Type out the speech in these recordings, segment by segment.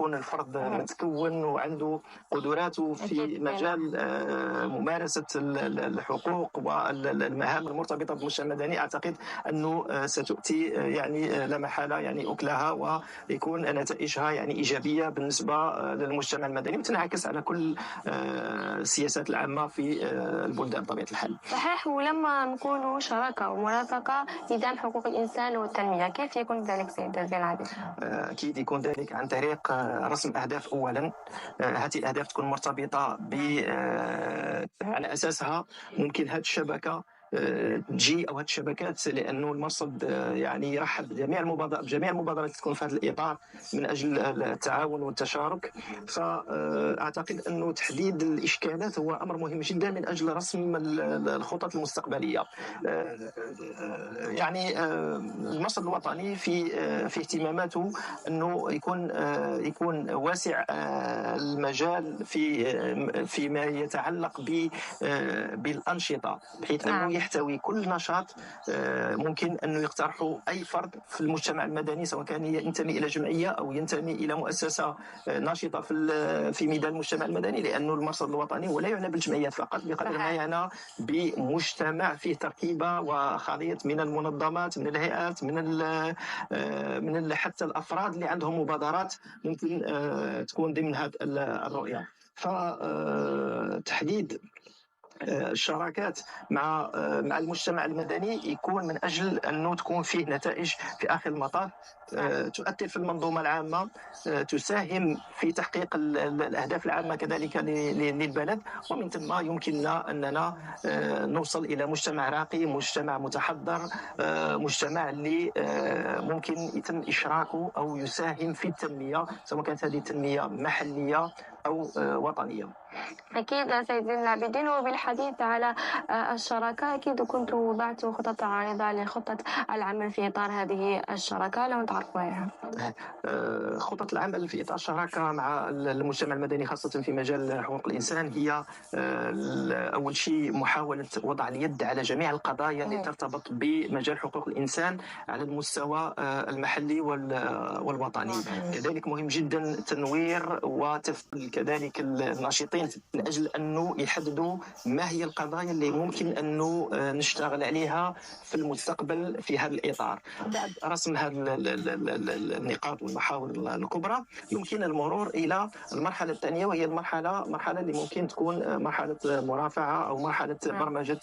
يكون الفرد متكون وعنده قدراته في أكيد. مجال ممارسة الحقوق والمهام المرتبطة بالمجتمع المدني، أعتقد أنه ستؤتي يعني لا محالة يعني أكلها، ويكون نتائجها يعني إيجابية بالنسبة للمجتمع المدني، وتنعكس على كل السياسات العامة في البلدان بطبيعة الحال. صحيح. ولما نكون شراكة ومرافقة لدعم حقوق الإنسان والتنمية، كيف يكون ذلك سيد العادل؟ أكيد يكون ذلك عن طريق رسم أهداف أولا. هذه الأهداف تكون مرتبطة على أساسها ممكن هذه الشبكة تجي او هذه الشبكات، لانه المرصد يعني يرحب بجميع المبادرات اللي تكون في هذا الاطار من اجل التعاون والتشارك. فاعتقد انه تحديد الاشكالات هو امر مهم جدا من اجل رسم الخطط المستقبليه. يعني المرصد الوطني في اهتماماته انه يكون واسع المجال فيما يتعلق بالانشطه، بحيث انه يحتوي كل نشاط ممكن انه يقترحه اي فرد في المجتمع المدني، سواء كان ينتمي الى جمعيه او ينتمي الى مؤسسه ناشطه في ميدان المجتمع المدني، لانه المرصد الوطني ولا يعنى بالجمعيات فقط بقدر ما يعنى بمجتمع فيه تركيبه وخليط من المنظمات، من الهيئات، من حتى الافراد اللي عندهم مبادرات ممكن تكون ضمن هذه الرؤيه. فتحديد الشراكات مع المجتمع المدني يكون من اجل انه تكون فيه نتائج في اخر المطاف تؤثر في المنظومه العامه، تساهم في تحقيق الاهداف العامه كذلك للبلد، ومن ثم يمكننا اننا نوصل الى مجتمع راقي، مجتمع متحضر، مجتمع اللي ممكن يتم اشراكه او يساهم في التنميه، سواء كانت هذه التنميه محليه او وطنيه. أكيد سيد العابدين. وبالحديث على الشراكة، أكيد كنت وضعت خطط عارضة لخطة العمل في إطار هذه الشراكة، لو تعرف عليها. خطط العمل في إطار الشراكة مع المجتمع المدني خاصة في مجال حقوق الإنسان هي أول شيء محاولة وضع اليد على جميع القضايا التي ترتبط بمجال حقوق الإنسان على المستوى المحلي والوطني. كذلك مهم جدا تنوير وتفعيل كذلك الناشطين من أجل أنه يحددوا ما هي القضايا اللي ممكن أنه نشتغل عليها في المستقبل في هذا الإطار. بعد رسم هذه النقاط والمحاور الكبرى يمكن المرور إلى المرحلة الثانية، وهي مرحلة اللي ممكن تكون مرحلة مرافعة أو مرحلة برمجة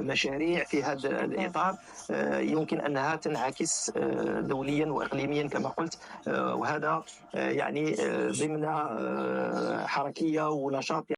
مشاريع في هذا الإطار، يمكن أنها تنعكس دوليا وإقليميا كما قلت، وهذا يعني ضمن حركية ونشاط